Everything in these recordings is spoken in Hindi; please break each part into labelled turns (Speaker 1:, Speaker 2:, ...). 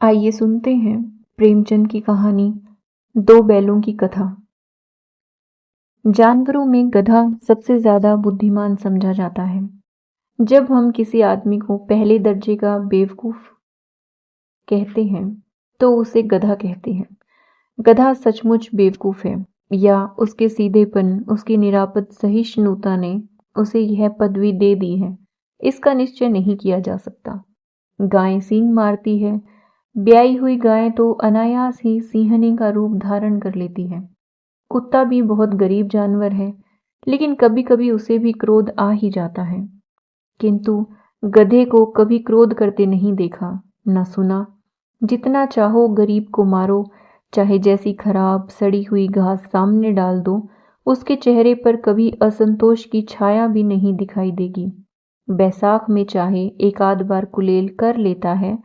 Speaker 1: आइए सुनते हैं प्रेमचंद की कहानी दो बैलों की कथा। जानवरों में गधा सबसे ज्यादा बुद्धिमान समझा जाता है। जब हम किसी आदमी को पहले दर्जे का बेवकूफ कहते हैं तो उसे गधा कहते हैं। गधा सचमुच बेवकूफ है या उसके सीधेपन, उसकी निरापद सहिष्णुता ने उसे यह पदवी दे दी है, इसका निश्चय नहीं किया जा सकता। गाय सींग मारती है। ब्याई हुई गाय तो अनायास ही सिंहनी का रूप धारण कर लेती है। कुत्ता भी बहुत गरीब जानवर है, लेकिन कभी कभी उसे भी क्रोध आ ही जाता है। किंतु गधे को कभी क्रोध करते नहीं देखा, न सुना। जितना चाहो गरीब को मारो, चाहे जैसी खराब सड़ी हुई घास सामने डाल दो, उसके चेहरे पर कभी असंतोष की छाया भी नहीं दिखाई देगी। बैसाख में चाहे एक आध बार कुलेल कर लेता है,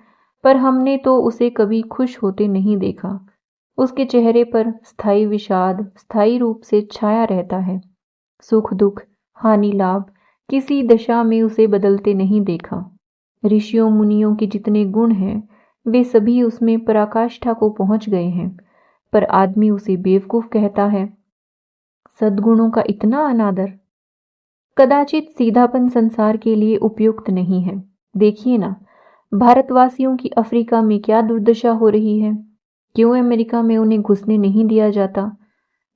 Speaker 1: पर हमने तो उसे कभी खुश होते नहीं देखा। उसके चेहरे पर स्थायी विषाद स्थायी रूप से छाया रहता है। सुख दुख, हानि लाभ, किसी दशा में उसे बदलते नहीं देखा। ऋषियों मुनियों के जितने गुण हैं, वे सभी उसमें पराकाष्ठा को पहुंच गए हैं, पर आदमी उसे बेवकूफ कहता है। सद्गुणों का इतना अनादर। कदाचित सीधापन संसार के लिए उपयुक्त नहीं है। देखिए ना, भारतवासियों की अफ्रीका में क्या दुर्दशा हो रही है। क्यों अमेरिका में उन्हें घुसने नहीं दिया जाता।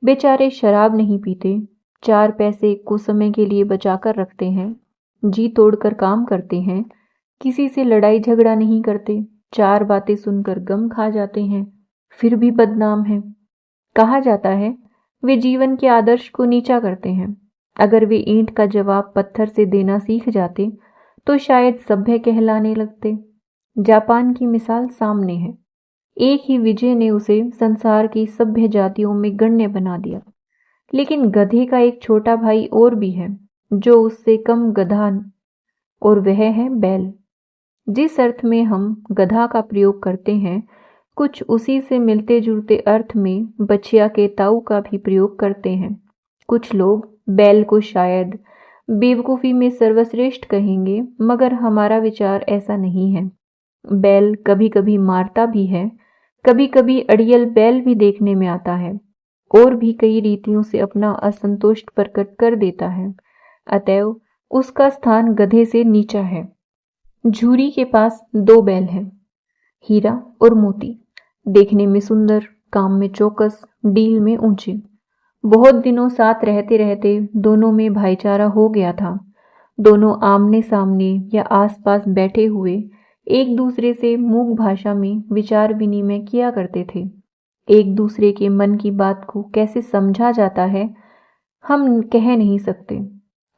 Speaker 1: बेचारे शराब नहीं पीते, 4 पैसे कुछ समय के लिए बचाकर रखते हैं, जी तोड़कर काम करते हैं, किसी से लड़ाई झगड़ा नहीं करते, 4 बातें सुनकर गम खा जाते हैं, फिर भी बदनाम हैं। कहा जाता है वे जीवन के आदर्श को नीचा करते हैं। अगर वे ईंट का जवाब पत्थर से देना सीख जाते तो शायद सभ्य कहलाने लगते। जापान की मिसाल सामने है। एक ही विजय ने उसे संसार की सभ्य जातियों में गण्य बना दिया। लेकिन गधे का एक छोटा भाई और भी है, जो उससे कम गधा, और वह है बैल। जिस अर्थ में हम गधा का प्रयोग करते हैं, कुछ उसी से मिलते जुलते अर्थ में बछिया के ताऊ का भी प्रयोग करते हैं। कुछ लोग बैल को शायद बेवकूफी में सर्वश्रेष्ठ कहेंगे, मगर हमारा विचार ऐसा नहीं है। बैल कभी कभी मारता भी है, कभी कभी अड़ियल बैल भी देखने में आता है, और भी कई रीतियों से अपना असंतोष प्रकट कर देता है। अतएव उसका स्थान गधे से नीचा है। झूरी के पास 2 बैल हैं, हीरा और मोती। देखने में सुंदर, काम में चौकस, डील में ऊंचे। बहुत दिनों साथ रहते रहते दोनों में भाईचारा हो गया था। दोनों आमने सामने या आसपास बैठे हुए एक दूसरे से मूक भाषा में विचार विनिमय किया करते थे। एक दूसरे के मन की बात को कैसे समझा जाता है, हम कह नहीं सकते।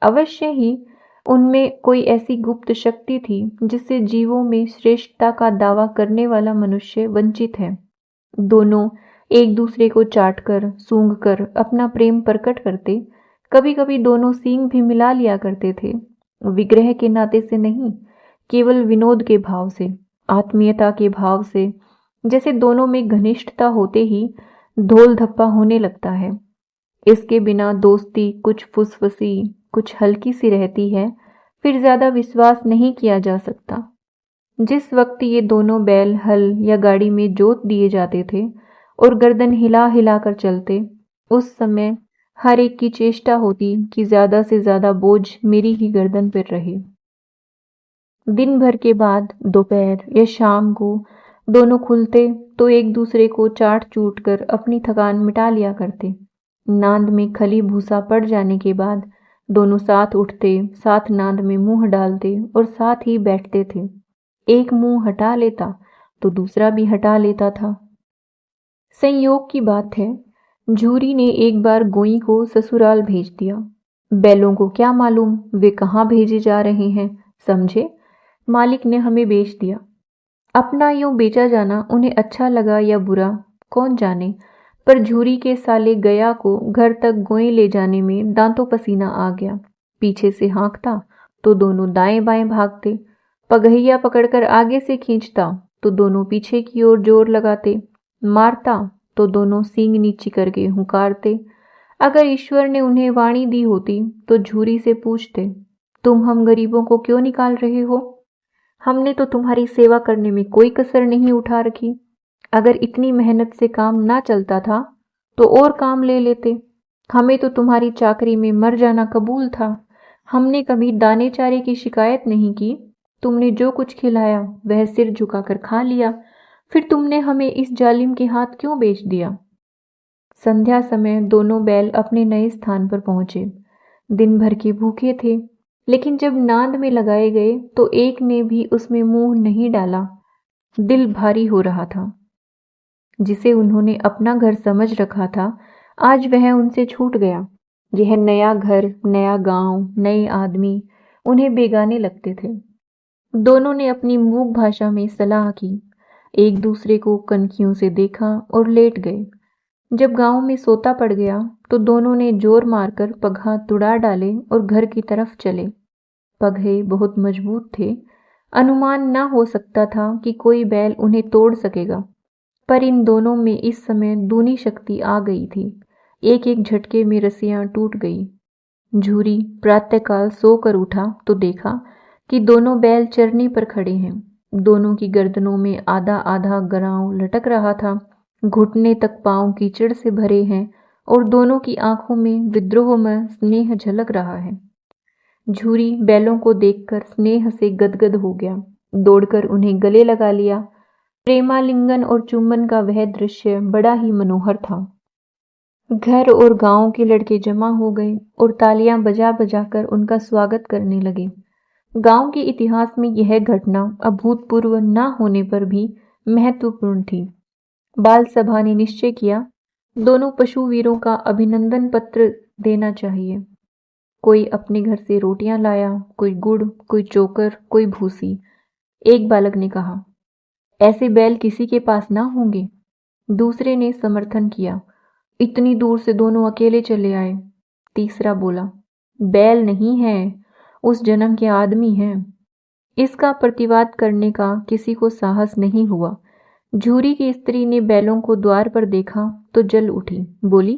Speaker 1: अवश्य ही उनमें कोई ऐसी गुप्त शक्ति थी जिससे जीवों में श्रेष्ठता का दावा करने वाला मनुष्य वंचित है। दोनों एक दूसरे को चाटकर सूंघकर अपना प्रेम प्रकट करते। कभी कभी दोनों सींग भी मिला लिया करते थे, विग्रह के नाते से नहीं, केवल विनोद के भाव से, आत्मीयता के भाव से। जैसे दोनों में घनिष्ठता होते ही धोल धप्पा होने लगता है। इसके बिना दोस्ती कुछ फुसफुसी, कुछ हल्की सी रहती है, फिर ज्यादा विश्वास नहीं किया जा सकता। जिस वक्त ये दोनों बैल हल या गाड़ी में जोत दिए जाते थे और गर्दन हिला हिला कर चलते, उस समय हर एक की चेष्टा होती कि ज्यादा से ज्यादा बोझ मेरी ही गर्दन पर रहे। दिन भर के बाद दोपहर या शाम को दोनों खुलते तो एक दूसरे को चाट चूट कर अपनी थकान मिटा लिया करते। नांद में खली भूसा पड़ जाने के बाद दोनों साथ उठते, साथ नांद में मुंह डालते और साथ ही बैठते थे। एक मुंह हटा लेता तो दूसरा भी हटा लेता था। संयोग की बात है, झूरी ने एक बार गोई को ससुराल भेज दिया। बैलों को क्या मालूम वे कहाँ भेजे जा रहे हैं, समझे। मालिक ने हमें बेच दिया। अपना यूं बेचा जाना उन्हें अच्छा लगा या बुरा, कौन जाने, पर झूरी के साले गया को घर तक गोई ले जाने में दांतों पसीना आ गया। पीछे से हाँकता तो दोनों दाएं बाएं भागते, पगहिया पकड़कर आगे से खींचता तो दोनों पीछे की ओर जोर लगाते, मारता तो दोनों सींग नीची करके हुंकारते। अगर ईश्वर ने उन्हें वाणी दी होती तो झूरी से पूछते, तुम हम गरीबों को क्यों निकाल रहे हो। हमने तो तुम्हारी सेवा करने में कोई कसर नहीं उठा रखी। अगर इतनी मेहनत से काम ना चलता था तो और काम ले लेते। हमें तो तुम्हारी चाकरी में मर जाना कबूल था। हमने कभी दाने चारे की शिकायत नहीं की। तुमने जो कुछ खिलाया वह सिर झुकाकर खा लिया। फिर तुमने हमें इस जालिम के हाथ क्यों बेच दिया? संध्या समय दोनों बैल अपने नए स्थान पर पहुंचे। दिन भर के भूखे थे, लेकिन जब नांद में लगाए गए तो एक ने भी उसमें मुंह नहीं डाला। दिल भारी हो रहा था। जिसे उन्होंने अपना घर समझ रखा था, आज वह उनसे छूट गया। यह नया घर, नया गांव, नए आदमी उन्हें बेगाने लगते थे। दोनों ने अपनी मूक भाषा में सलाह की, एक दूसरे को कनखियों से देखा और लेट गए। जब गांव में सोता पड़ गया तो दोनों ने जोर मारकर पगहा तुड़ा डाले और घर की तरफ चले। पगहे बहुत मजबूत थे। अनुमान न हो सकता था कि कोई बैल उन्हें तोड़ सकेगा, पर इन दोनों में इस समय दूनी शक्ति आ गई थी। एक एक झटके में रस्सियां टूट गई। झूरी प्रातःकाल सोकर उठा तो देखा कि दोनों बैल चरनी पर खड़े हैं। दोनों की गर्दनों में आधा आधा गराव लटक रहा था। घुटने तक पांव कीचड़ से भरे हैं और दोनों की आंखों में विद्रोह में स्नेह झलक रहा है। झूरी बैलों को देखकर स्नेह से गदगद हो गया। दौड़कर उन्हें गले लगा लिया। प्रेमालिंगन और चुंबन का वह दृश्य बड़ा ही मनोहर था। घर और गांव के लड़के जमा हो गए और तालियां बजा बजाकर उनका स्वागत करने लगे। गांव के इतिहास में यह घटना अभूतपूर्व न होने पर भी महत्वपूर्ण थी। बाल सभा ने निश्चय किया, दोनों पशु वीरों का अभिनंदन पत्र देना चाहिए। कोई अपने घर से रोटियां लाया, कोई गुड़, कोई चोकर, कोई भूसी। एक बालक ने कहा, ऐसे बैल किसी के पास ना होंगे। दूसरे ने समर्थन किया, इतनी दूर से दोनों अकेले चले आए। तीसरा बोला, बैल नहीं है, उस जन्म के आदमी हैं। इसका प्रतिवाद करने का किसी को साहस नहीं हुआ। झूरी की स्त्री ने बैलों को द्वार पर देखा तो जल उठी। बोली,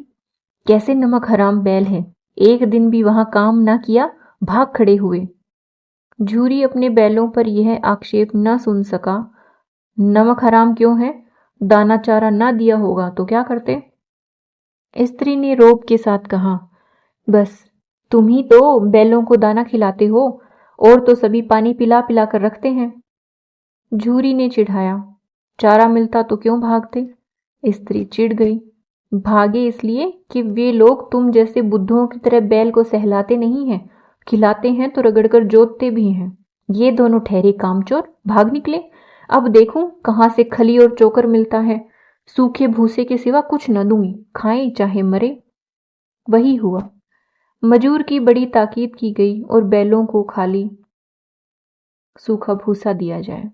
Speaker 1: कैसे नमक हराम बैल है, एक दिन भी वहां काम ना किया, भाग खड़े हुए। झूरी अपने बैलों पर यह आक्षेप न सुन सका। नमक हराम क्यों है? दाना चारा ना दिया होगा तो क्या करते? स्त्री ने रोब के साथ कहा, बस तुम ही तो बैलों को दाना खिलाते हो, और तो सभी पानी पिला पिला कर रखते हैं। झूरी ने चिढ़ाया, चारा मिलता तो क्यों भागते? स्त्री चिढ़ गई, भागे इसलिए कि वे लोग तुम जैसे बुद्धुओं की तरह बैल को सहलाते नहीं हैं, खिलाते हैं तो रगड़कर जोतते भी हैं। ये दोनों ठहरे कामचोर भाग निकले। अब देखूं कहां से खली और चोकर मिलता है। सूखे भूसे के सिवा कुछ न दूंगी, खाएं चाहे मरे। वही हुआ। मजूर की बड़ी ताकीद की गई और बैलों को खाली सूखा भूसा दिया जाए।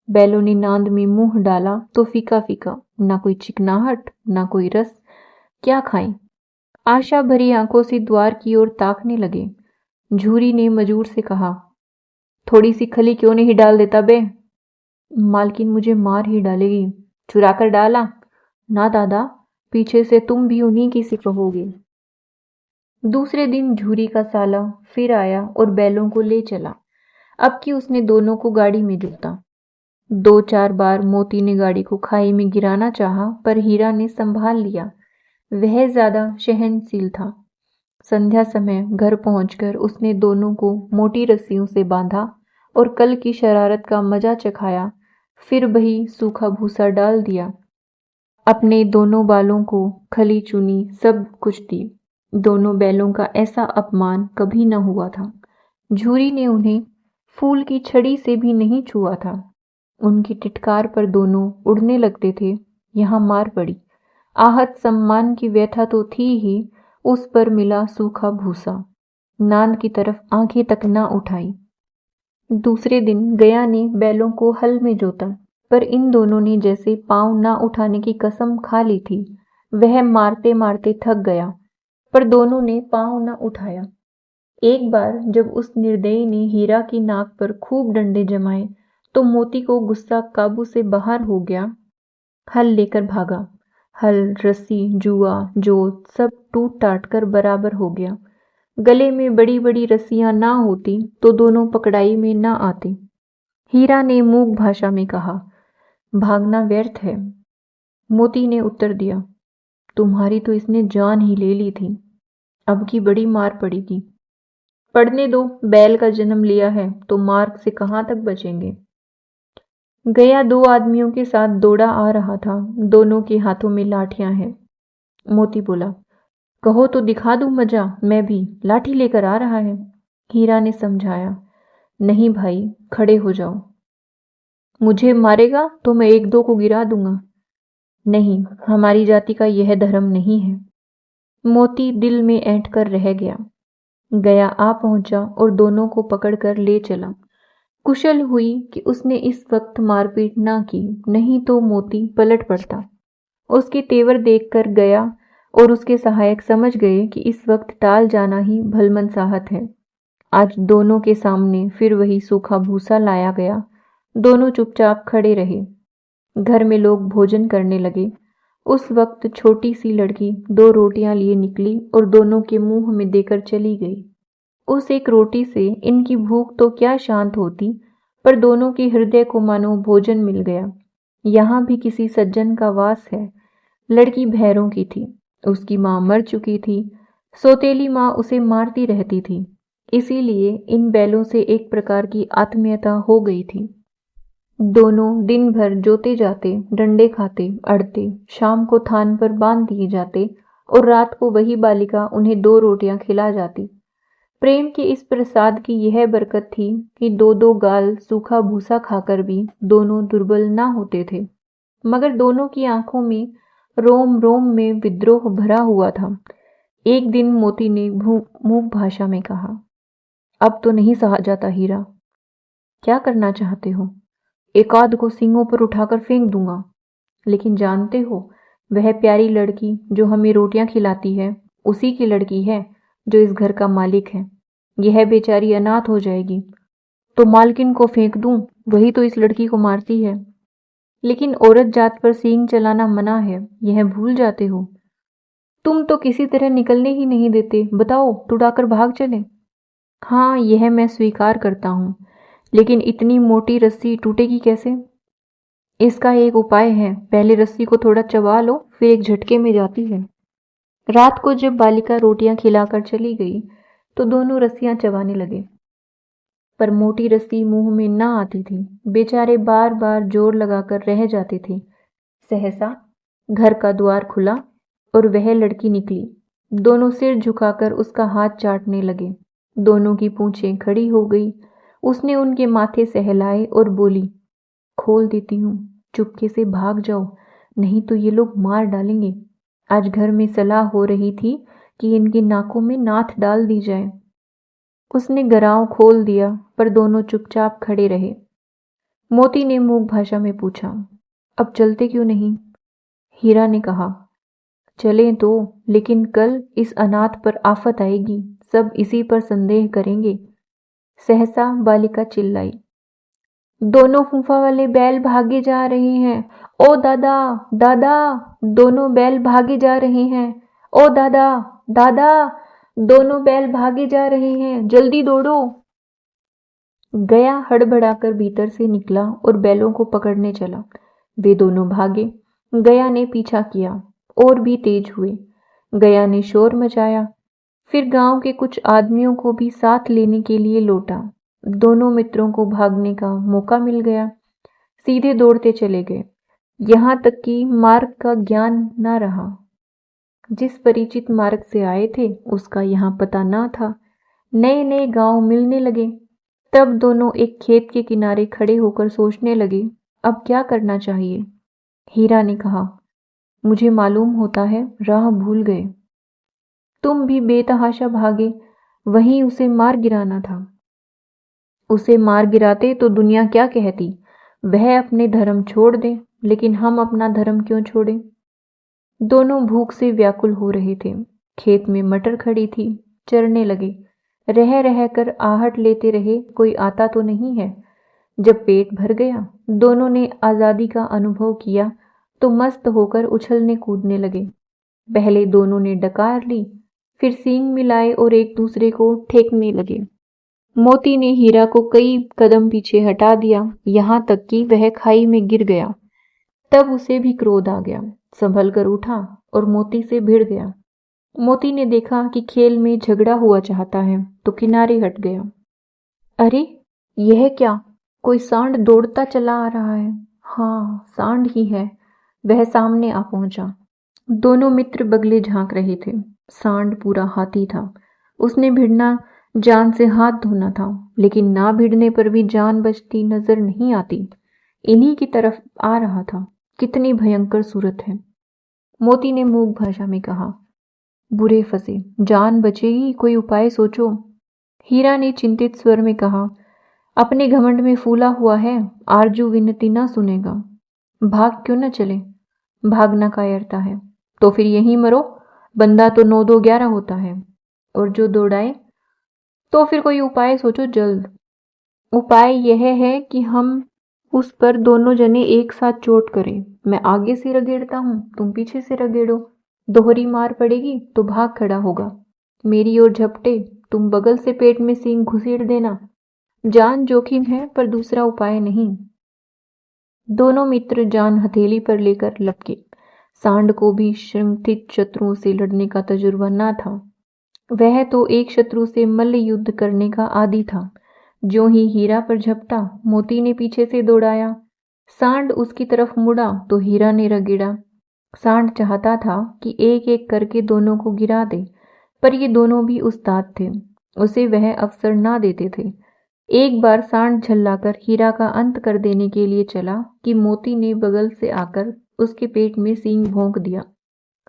Speaker 1: बैलों ने नांद में मुंह डाला तो फीका फीका, ना कोई चिकनाहट ना कोई रस। क्या खाएं? आशा भरी आंखों से द्वार की ओर ताकने लगे। झूरी ने मजूर से कहा, थोड़ी सी खली क्यों नहीं डाल देता बे? मालकिन मुझे मार ही डालेगी। चुराकर डाला? ना दादा, पीछे से तुम भी उन्हीं की सी कहोगे। दूसरे दिन झूरी का साला फिर आया और बैलों को ले चला। अब कि उसने दोनों को गाड़ी में जोता। 2-4 बार मोती ने गाड़ी को खाई में गिराना चाहा, पर हीरा ने संभाल लिया। वह ज्यादा सहनशील था। संध्या समय घर पहुंचकर उसने दोनों को मोटी रस्सियों से बांधा और कल की शरारत का मजा चखाया। फिर वही सूखा भूसा डाल दिया। अपने दोनों बालों को खली चुनी सब कुछ दी। दोनों बैलों का ऐसा अपमान कभी न हुआ था। झूरी ने उन्हें फूल की छड़ी से भी नहीं छुआ था। उनकी टिटकार पर दोनों उड़ने लगते थे। यहाँ मार पड़ी। आहत सम्मान की व्यथा तो थी ही, उस पर मिला सूखा भूसा। नांद की तरफ आंखें तक ना उठाई। दूसरे दिन गया ने बैलों को हल में जोता, पर इन दोनों ने जैसे पांव ना उठाने की कसम खा ली थी। वह मारते मारते थक गया, पर दोनों ने पांव न उठाया। एक बार जब उस निर्दयी ने हीरा की नाक पर खूब डंडे जमाए तो मोती को गुस्सा काबू से बाहर हो गया। हल लेकर भागा। हल, रस्सी, जुआ, जोत सब टूट टाट कर बराबर हो गया। गले में बड़ी बड़ी रस्सियां ना होती तो दोनों पकड़ाई में ना आते। हीरा ने मूक भाषा में कहा। भागना व्यर्थ है। मोती ने उत्तर दिया। तुम्हारी तो इसने जान ही ले ली थी, अब की बड़ी मार पड़ेगी। पढ़ने दो, बैल का जन्म लिया है तो मार से कहाँ तक बचेंगे। गया 2 आदमियों के साथ दौड़ा आ रहा था, दोनों के हाथों में लाठियां हैं। मोती बोला, कहो तो दिखा दूं मजा, मैं भी लाठी लेकर आ रहा है। हीरा ने समझाया, नहीं भाई, खड़े हो जाओ। मुझे मारेगा तो मैं 1-2 को गिरा दूंगा। नहीं, हमारी जाति का यह धर्म नहीं है। मोती दिल में ऐंठ कर रह गया। गया आ पहुंचा और दोनों को पकड़कर ले चला। कुशल हुई कि उसने इस वक्त मारपीट ना की, नहीं तो मोती पलट पड़ता। उसके तेवर देखकर गया और उसके सहायक समझ गए कि इस वक्त टाल जाना ही भलमनसाहत है। आज दोनों के सामने फिर वही सूखा भूसा लाया गया। दोनों चुपचाप खड़े रहे। घर में लोग भोजन करने लगे। उस वक्त छोटी सी लड़की 2 रोटियां लिए निकली और दोनों के मुंह में देकर चली गई। उस एक रोटी से इनकी भूख तो क्या शांत होती, पर दोनों के हृदय को मानो भोजन मिल गया। यहाँ भी किसी सज्जन का वास है। लड़की भैरों की थी, उसकी माँ मर चुकी थी। सौतेली माँ उसे मारती रहती थी, इसीलिए इन बैलों से एक प्रकार की आत्मीयता हो गई थी। दोनों दिन भर जोते जाते, डंडे खाते, अड़ते, शाम को थान पर बांध दिए जाते और रात को वही बालिका उन्हें 2 रोटियां खिला जाती। प्रेम के इस प्रसाद की यह बरकत थी कि 2-2 गाल सूखा भूसा खाकर भी दोनों दुर्बल ना होते थे। मगर दोनों की आंखों में रोम रोम में विद्रोह भरा हुआ था। एक दिन मोती ने मूक भाषा में कहा, अब तो नहीं सहा जाता हीरा। क्या करना चाहते हो? एकाध को सींगों पर उठाकर फेंक दूंगा। लेकिन जानते हो, वह प्यारी लड़की जो हमें रोटियां खिलाती है, उसी की लड़की है जो इस घर का मालिक है। यह बेचारी अनाथ हो जाएगी तो मालकिन को फेंक दूं, वही तो इस लड़की को मारती है। लेकिन औरत जात पर सींग चलाना मना है, यह भूल जाते हो। तुम तो किसी तरह निकलने ही नहीं देते। बताओ, तुड़ाकर भाग चले। हाँ, यह मैं स्वीकार करता हूं, लेकिन इतनी मोटी रस्सी टूटेगी कैसे? इसका एक उपाय है, पहले रस्सी को थोड़ा चबा लो, फिर एक झटके में जाती है। रात को जब बालिका रोटियां खिलाकर चली गई तो दोनों रस्सियां चबाने लगे, पर मोटी रस्सी मुंह में ना आती थी। बेचारे बार बार जोर लगाकर रह जाते थे। सहसा घर का द्वार खुला और वह लड़की निकली। दोनों सिर झुकाकर उसका हाथ चाटने लगे। दोनों की पूंछें खड़ी हो गई। उसने उनके माथे सहलाए और बोली, खोल देती हूँ, चुपके से भाग जाओ, नहीं तो ये लोग मार डालेंगे। आज घर में सलाह हो रही थी कि इनकी नाकों में नाथ डाल दी जाए। उसने गराव खोल दिया, पर दोनों चुपचाप खड़े रहे। मोती ने मूक भाषा में पूछा, अब चलते क्यों नहीं? हीरा ने कहा, चलें तो, लेकिन कल इस अनाथ पर आफत आएगी, सब इसी पर संदेह करेंगे। सहसा बालिका चिल्लाई, दोनों फूफा वाले बैल भागे जा रहे हैं। ओ दादा, दादा, दोनों बैल भागे जा रहे हैं। ओ दादा, दादा, दोनों बैल भागे जा रहे हैं, जल्दी दौड़ो। गया हड़बड़ाकर भीतर से निकला और बैलों को पकड़ने चला। वे दोनों भागे। गया ने पीछा किया और भी तेज हुए। गया ने शोर मचाया, फिर गांव के कुछ आदमियों को भी साथ लेने के लिए लौटा। दोनों मित्रों को भागने का मौका मिल गया। सीधे दौड़ते चले गए, यहां तक कि मार्ग का ज्ञान न रहा। जिस परिचित मार्ग से आए थे उसका यहाँ पता ना था। नए नए गांव मिलने लगे। तब दोनों एक खेत के किनारे खड़े होकर सोचने लगे, अब क्या करना चाहिए। हीरा ने कहा, मुझे मालूम होता है, राह भूल गए। तुम भी बेतहाशा भागे, वहीं उसे मार गिराना था। उसे मार गिराते तो दुनिया क्या कहती, वह अपने धर्म छोड़ दे, लेकिन हम अपना धर्म क्यों छोड़ें। दोनों भूख से व्याकुल हो रहे थे। खेत में मटर खड़ी थी, चरने लगे। रह रह कर आहट लेते रहे, कोई आता तो नहीं है। जब पेट भर गया, दोनों ने आजादी का अनुभव किया तो मस्त होकर उछलने कूदने लगे। पहले दोनों ने डकार ली, फिर सींग मिलाए और एक दूसरे को ठेकने लगे। मोती ने हीरा को कई कदम पीछे हटा दिया, यहाँ तक कि वह खाई में गिर गया। तब उसे भी क्रोध आ गया, संभल कर उठा और मोती से भिड़ गया। मोती ने देखा कि खेल में झगड़ा हुआ चाहता है तो किनारे हट गया। अरे, यह क्या? कोई सांड दौड़ता चला आ रहा है। हाँ, सांड ही है। वह सामने आ पहुंचा। दोनों मित्र बगले झांक रहे थे। सांड पूरा हाथी था। उसने भिड़ना जान से हाथ धोना था, लेकिन ना भिड़ने पर भी जान बचती नजर नहीं आती। इन्हीं की तरफ आ रहा था। कितनी भयंकर सूरत है। मोती ने मूक भाषा में कहा। बुरे फंसे, जान बचेगी, कोई उपाय सोचो। हीरा ने चिंतित स्वर में कहा, अपने घमंड में फूला हुआ है, आरजू विनती ना सुनेगा। भाग क्यों न चले? भागना कायरता है तो फिर यहीं मरो। बंदा तो 9 2 11 होता है। और जो दौड़ाए तो फिर कोई उपाय सोचो जल्द। उपाय यह है कि हम उस पर दोनों जने एक साथ चोट करें। मैं आगे से रगेड़ता हूं, तुम पीछे से रगेड़ो। दोहरी मार पड़ेगी तो भाग खड़ा होगा। मेरी ओर झपटे, तुम बगल से पेट में सींग घुसेड़ देना। जान जोखिम है पर दूसरा उपाय नहीं। दोनों मित्र जान हथेली पर लेकर लपके। सांड को भी श्रृंखलित शत्रुओं से लड़ने का तजुर्बा ना था। वह तो एक शत्रु से मल्ल युद्ध करने का आदी था। ज्यों ही हीरा पर झपटा, मोती ने पीछे से दौड़ाया। सांड उसकी तरफ मुड़ा तो हीरा ने रगेड़ा। सांड चाहता था कि एक एक करके दोनों को गिरा दे, पर ये दोनों भी उस्ताद थे। उसे वह अवसर ना देते थे। एक बार सांड झल्लाकर हीरा का अंत कर देने के लिए चला कि मोती ने बगल से आकर उसके पेट में सींग भोंक दिया।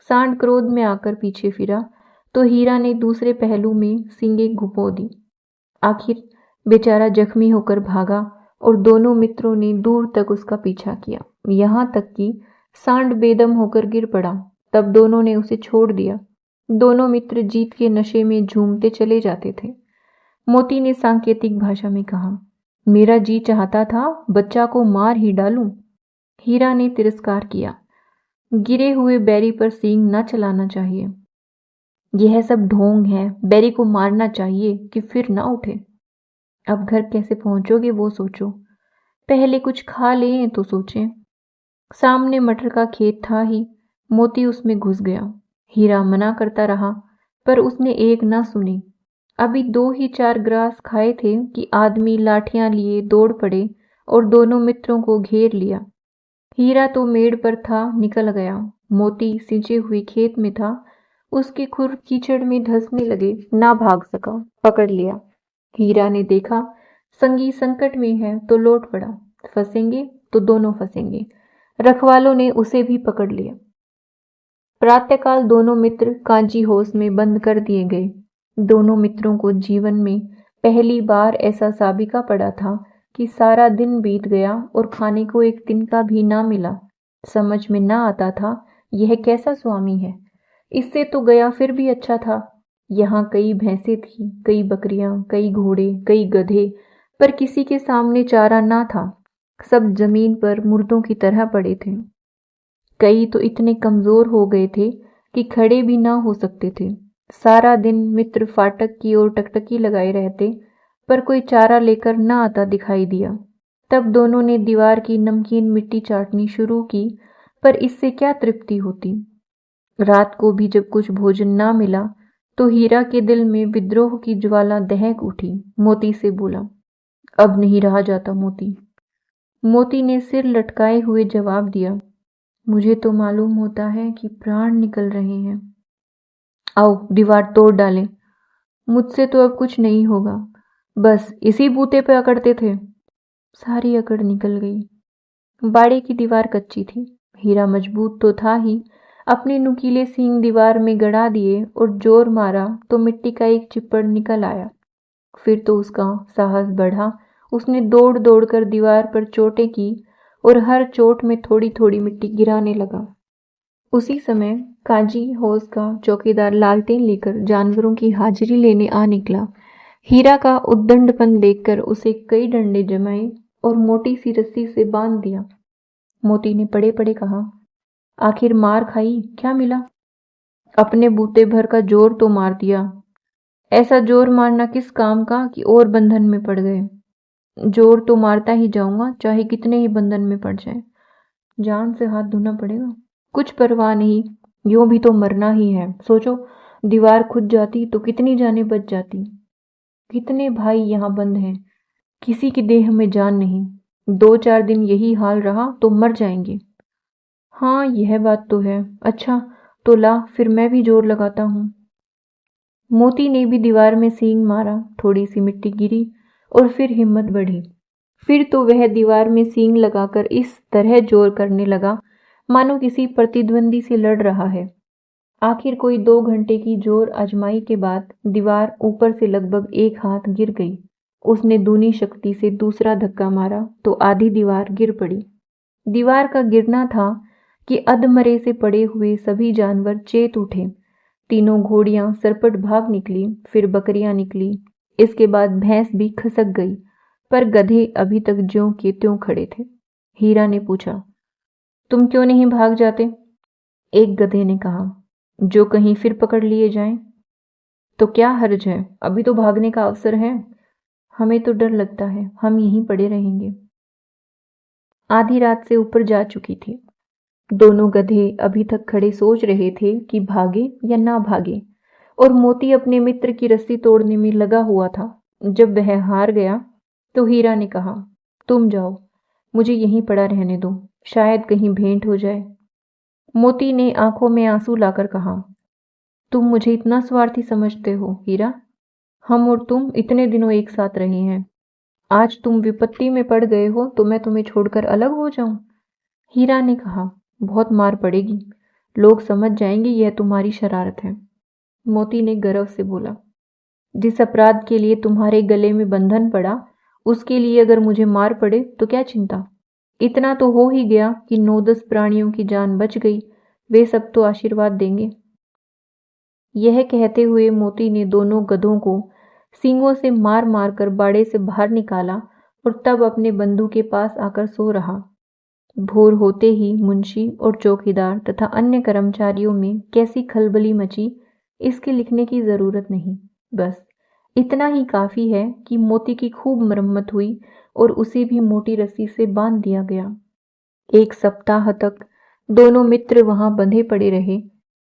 Speaker 1: सांड क्रोध में आकर पीछे फिरा तो हीरा ने दूसरे पहलू में सींगें घुपो दी। आखिर बेचारा जख्मी होकर भागा और दोनों मित्रों ने दूर तक उसका पीछा किया, यहाँ तक कि सांड बेदम होकर गिर पड़ा। तब दोनों ने उसे छोड़ दिया। दोनों मित्र जीत के नशे में झूमते चले जाते थे। मोती ने सांकेतिक भाषा में कहा, मेरा जी चाहता था बच्चा को मार ही डालूं। हीरा ने तिरस्कार किया। गिरे हुए बैरी पर सींग न चलाना चाहिए। यह सब ढोंग है। बैरी को मारना चाहिए कि फिर ना उठे। अब घर कैसे पहुंचोगे वो सोचो। पहले कुछ खा लें तो सोचें। सामने मटर का खेत था ही। मोती उसमें घुस गया। हीरा मना करता रहा पर उसने एक ना सुनी। अभी 2 ही 4 ग्रास खाए थे कि आदमी लाठियां लिए दौड़ पड़े और दोनों मित्रों को घेर लिया। हीरा तो मेड़ पर था, निकल गया। मोती सिंचे हुए खेत में था। उसके खुर कीचड़ में धंसने लगे, ना भाग सका, पकड़ लिया। हीरा ने देखा संगी संकट में है तो लौट पड़ा। फंसेंगे तो दोनों फंसेंगे। रखवालों ने उसे भी पकड़ लिया। प्रातःकाल दोनों मित्र कांची होश में बंद कर दिए गए। दोनों मित्रों को जीवन में पहली बार ऐसा साबिका पड़ा था कि सारा दिन बीत गया और खाने को एक तिनका भी ना मिला। समझ में ना आता था यह कैसा स्वामी है। इससे तो गया फिर भी अच्छा था। यहाँ कई भैंसें थी, कई बकरियां, कई घोड़े, कई गधे, पर किसी के सामने चारा ना था। सब जमीन पर मुर्दों की तरह पड़े थे। कई तो इतने कमजोर हो गए थे कि खड़े भी ना हो सकते थे। सारा दिन मित्र फाटक की ओर टकटकी लगाए रहते, पर कोई चारा लेकर न आता दिखाई दिया। तब दोनों ने दीवार की नमकीन मिट्टी चाटनी शुरू की, पर इससे क्या तृप्ति होती। रात को भी जब कुछ भोजन ना मिला तो हीरा के दिल में विद्रोह की ज्वाला दहक उठी। मोती से बोला, अब नहीं रहा जाता मोती। मोती ने सिर लटकाए हुए जवाब दिया, मुझे तो मालूम होता है कि प्राण निकल रहे हैं। आओ दीवार तोड़ डालें। मुझसे तो अब कुछ नहीं होगा। बस इसी बूते पे अकड़ते थे। सारी अकड़ निकल गई। बाड़े की दीवार कच्ची थी। हीरा मजबूत तो था ही, अपने नुकीले सींग दीवार में गड़ा दिए और जोर मारा तो मिट्टी का एक चिप्पड़ निकल आया। फिर तो उसका साहस बढ़ा। उसने दौड़ दौड़ कर दीवार पर चोटें की और हर चोट में थोड़ी थोड़ी मिट्टी गिराने लगा। उसी समय काजी हौस का चौकीदार लालटेन लेकर जानवरों की हाजिरी लेने आ निकला। हीरा का उद्दंडपन देखकर उसे कई डंडे जमाए और मोटी सी रस्सी से बांध दिया। मोती ने पड़े पड़े कहा, आखिर मार खाई, क्या मिला? अपने बूते भर का जोर तो मार दिया। ऐसा जोर मारना किस काम का कि और बंधन में पड़ गए। जोर तो मारता ही जाऊंगा, चाहे कितने ही बंधन में पड़ जाए। जान से हाथ धोना पड़ेगा। कुछ परवाह नहीं, यूं भी तो मरना ही है। सोचो, दीवार खुद जाती तो कितनी जानें बच जाती। कितने भाई यहाँ बंद हैं, किसी की देह में जान नहीं। 2-4 दिन यही हाल रहा तो मर जाएंगे। हाँ, यह बात तो है। अच्छा, तो ला फिर मैं भी जोर लगाता हूँ। मोती ने भी दीवार में सींग मारा, थोड़ी सी मिट्टी गिरी और फिर हिम्मत बढ़ी। फिर तो वह दीवार में सींग लगाकर इस तरह जोर करने लगा मानो किसी प्रतिद्वंदी से लड़ रहा है। आखिर कोई 2 घंटे की जोर आजमाई के बाद दीवार ऊपर से लगभग 1 हाथ गिर गई। उसने दूनी शक्ति से दूसरा धक्का मारा तो आधी दीवार गिर पड़ी। दीवार का गिरना था कि अधमरे से पड़े हुए सभी जानवर चेत उठे। तीनों घोड़ियां सरपट भाग निकली, फिर बकरियां निकली, इसके बाद भैंस भी खसक गई, पर गधे अभी तक ज्यों के त्यों खड़े थे। हीरा ने पूछा, तुम क्यों नहीं भाग जाते? एक गधे ने कहा, जो कहीं फिर पकड़ लिए जाएं। तो क्या हर्ज है, अभी तो भागने का अवसर है। हमें तो डर लगता है, हम यहीं पड़े रहेंगे। आधी रात से ऊपर जा चुकी थी। दोनों गधे अभी तक खड़े सोच रहे थे कि भागे या ना भागे, और मोती अपने मित्र की रस्सी तोड़ने में लगा हुआ था। जब वह हार गया तो हीरा ने कहा, तुम जाओ, मुझे यहीं पड़ा रहने दो, शायद कहीं भेंट हो जाए। मोती ने आंखों में आंसू लाकर कहा, तुम मुझे इतना स्वार्थी समझते हो हीरा? हम और तुम इतने दिनों एक साथ रहे हैं, आज तुम विपत्ति में पड़ गए हो तो मैं तुम्हें छोड़कर अलग हो जाऊं? हीरा ने कहा, बहुत मार पड़ेगी, लोग समझ जाएंगे यह तुम्हारी शरारत है। मोती ने गर्व से बोला, जिस अपराध के लिए तुम्हारे गले में बंधन पड़ा, उसके लिए अगर मुझे मार पड़े तो क्या चिंता। इतना तो हो ही गया कि 9-10 प्राणियों की जान बच गई, वे सब तो आशीर्वाद देंगे। यह कहते हुए मोती ने दोनों गधों को सींगों से मार मार कर बाड़े से बाहर निकाला और तब अपने बंधु के पास आकर सो रहा। भोर होते ही मुंशी और चौकीदार तथा अन्य कर्मचारियों में कैसी खलबली मची, इसके लिखने की जरूरत नहीं। बस इतना ही काफी है कि मोती की खूब मरम्मत हुई और उसे भी मोटी रस्सी से बांध दिया गया। 1 सप्ताह तक दोनों मित्र वहां बंधे पड़े रहे।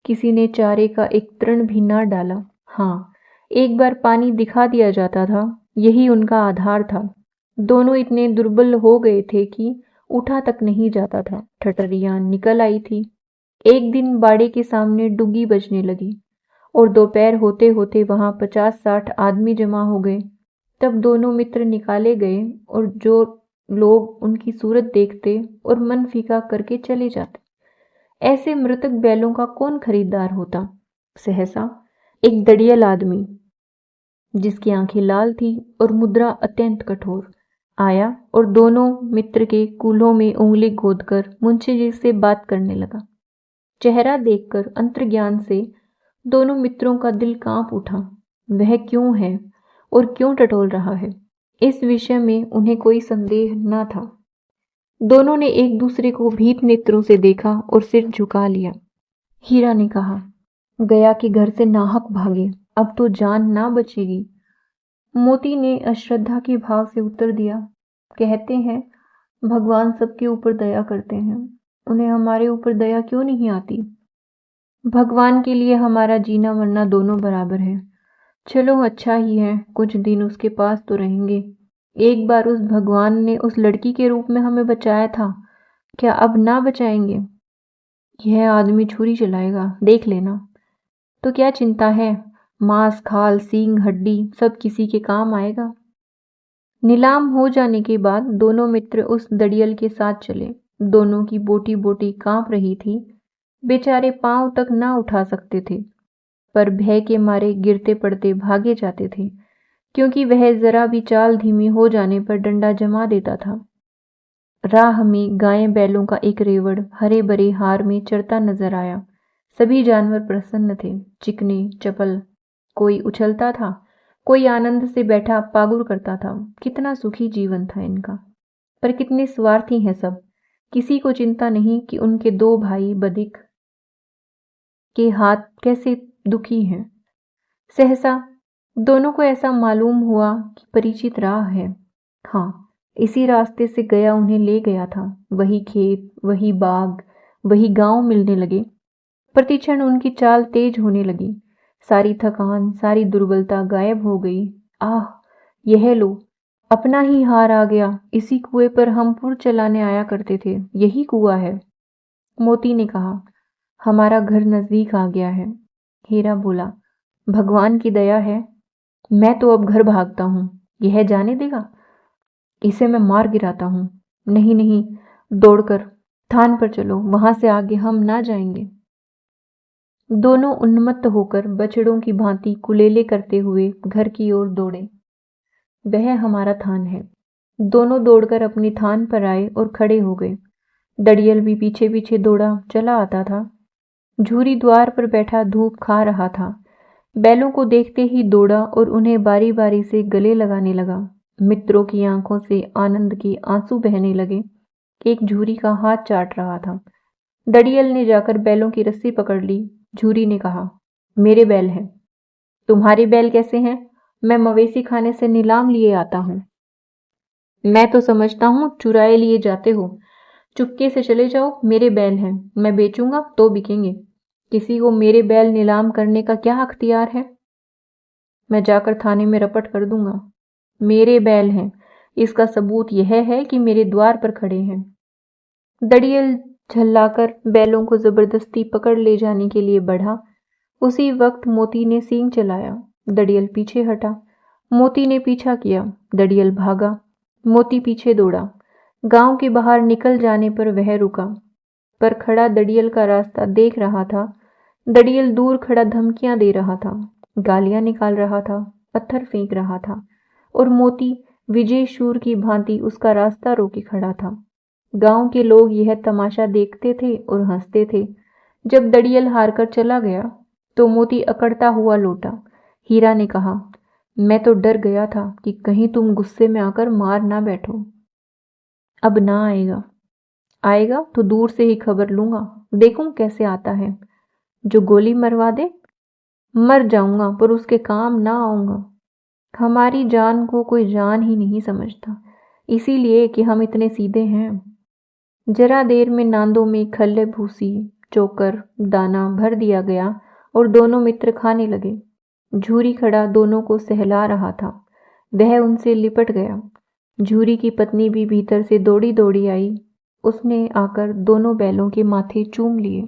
Speaker 1: किसी ने चारे का एक तृण भी ना डाला। हाँ, एक बार पानी दिखा दिया जाता था, यही उनका आधार था। दोनों इतने दुर्बल हो गए थे कि उठा तक नहीं जाता था। ठठरियां निकल आई थी। एक दिन बाड़े के सामने डुग्गी बजने लगी और दोपहर होते होते वहां 50-60 आदमी जमा हो गए। तब दोनों मित्र निकाले गए और जो लोग उनकी सूरत देखते और मन फीका करके चले जाते। ऐसे मृतक बैलों का कौन खरीदार होता? सहसा एक दड़ियल आदमी, जिसकी आंखें लाल थी और मुद्रा अत्यंत कठोर, आया और दोनों मित्र के कूल्हों में उंगली गोदकर मुंशी जी से बात करने लगा। चेहरा देखकर अंतर्ज्ञान से दोनों मित्रों का दिल कांप उठा। वह क्यों है और क्यों टटोल रहा है, इस विषय में उन्हें कोई संदेह न था। दोनों ने एक दूसरे को भीत नेत्रों से देखा और सिर झुका लिया। हीरा ने कहा, गया कि घर से नाहक भागे, अब तो जान ना बचेगी। मोती ने अश्रद्धा के भाव से उत्तर दिया, कहते हैं भगवान सबके ऊपर दया करते हैं, उन्हें हमारे ऊपर दया क्यों नहीं आती? भगवान के लिए हमारा जीना मरना दोनों बराबर है। चलो अच्छा ही है, कुछ दिन उसके पास तो रहेंगे। एक बार उस भगवान ने उस लड़की के रूप में हमें बचाया था, क्या अब ना बचाएंगे? यह आदमी छुरी चलाएगा, देख लेना। तो क्या चिंता है, मांस खाल सींग हड्डी सब किसी के काम आएगा। नीलाम हो जाने के बाद दोनों मित्र उस दड़ियल के साथ चले। दोनों की बोटी बोटी कांप रही थी। बेचारे पांव तक ना उठा सकते थे, पर भय के मारे गिरते पड़ते भागे जाते थे, क्योंकि वह जरा भी चाल धीमी हो जाने पर डंडा जमा देता था। राह में गायें बैलों का एक रेवड़ हरे भरे हार में चरता नजर आया। सभी जानवर प्रसन्न थे, चिकने चपल। कोई उछलता था, कोई आनंद से बैठा पागुर करता था। कितना सुखी जीवन था इनका, पर कितने स्वार्थी हैं सब। किसी को चिंता नहीं कि उनके 2 भाई बदिक के हाथ कैसे दुखी हैं। सहसा दोनों को ऐसा मालूम हुआ कि परिचित राह है। हाँ, इसी रास्ते से गया उन्हें ले गया था। वही खेत, वही बाग, वही गांव मिलने लगे। प्रतिक्षण उनकी चाल तेज होने लगी। सारी थकान, सारी दुर्बलता गायब हो गई। आह, यह लो, अपना ही हार आ गया। इसी कुएं पर हम पुर चलाने आया करते थे। यही कुआं है। मोती ने कहा, हमारा घर नजदीक आ गया है। हीरा बोला, भगवान की दया है। मैं तो अब घर भागता हूँ। यह जाने देगा? इसे मैं मार गिराता हूँ। नहीं नहीं, दौड़कर थान पर चलो, वहां से आगे हम ना जाएंगे। दोनों उन्मत्त होकर बछड़ों की भांति कुलेले करते हुए घर की ओर दौड़े। वह हमारा थान है। दोनों दौड़कर अपनी थान पर आए और खड़े हो गए। दड़ियल भी पीछे पीछे दौड़ा चला आता था। झूरी द्वार पर बैठा धूप खा रहा था। बैलों को देखते ही दौड़ा और उन्हें बारी बारी से गले लगाने लगा। मित्रों की आंखों से आनंद के आंसू बहने लगे। एक झूरी का हाथ चाट रहा था। दड़ियल ने जाकर बैलों की रस्सी पकड़ ली। झूरी ने कहा, मेरे बैल हैं। तुम्हारे बैल कैसे हैं? मैं मवेशी खाने से नीलाम लिए आता हूँ। मैं तो समझता हूँ चुराए लिए जाते हो। चुपके से चले जाओ, मेरे बैल हैं। मैं बेचूंगा तो बिकेंगे। किसी को मेरे बैल नीलाम करने का क्या अख्तियार है? मैं जाकर थाने में रपट कर दूंगा। मेरे बैल हैं, इसका सबूत यह है कि मेरे द्वार पर खड़े हैं। दड़ियल झल्लाकर बैलों को जबरदस्ती पकड़ ले जाने के लिए बढ़ा। उसी वक्त मोती ने सींग चलाया। दड़ियल पीछे हटा। मोती ने पीछा किया। दड़ियल भागा। मोती पीछे दौड़ा। गांव के बाहर निकल जाने पर वह रुका, पर खड़ा दड़ियल का रास्ता देख रहा था। दड़ियल दूर खड़ा धमकियां दे रहा था, गालियां निकाल रहा था, पत्थर फेंक रहा था, और मोती विजय शूर की भांति उसका रास्ता रोके खड़ा था। गांव के लोग यह तमाशा देखते थे और हंसते थे। जब दड़ियल हारकर चला गया तो मोती अकड़ता हुआ लौटा। हीरा ने कहा, मैं तो डर गया था कि कहीं तुम गुस्से में आकर मार ना बैठो। अब ना आएगा। आएगा तो दूर से ही खबर लूंगा, देखूं कैसे आता है। जो गोली मरवा दे, मर जाऊंगा पर उसके काम ना आऊंगा। हमारी जान को कोई जान ही नहीं समझता, इसीलिए कि हम इतने सीधे हैं। जरा देर में नांदों में खल्ले भूसी, चोकर, दाना भर दिया गया और दोनों मित्र खाने लगे। झूरी खड़ा दोनों को सहला रहा था। वह उनसे लिपट गया। झूरी की पत्नी भी भीतर से दौड़ी दौड़ी आई। उसने आकर दोनों बैलों के माथे चूम लिए।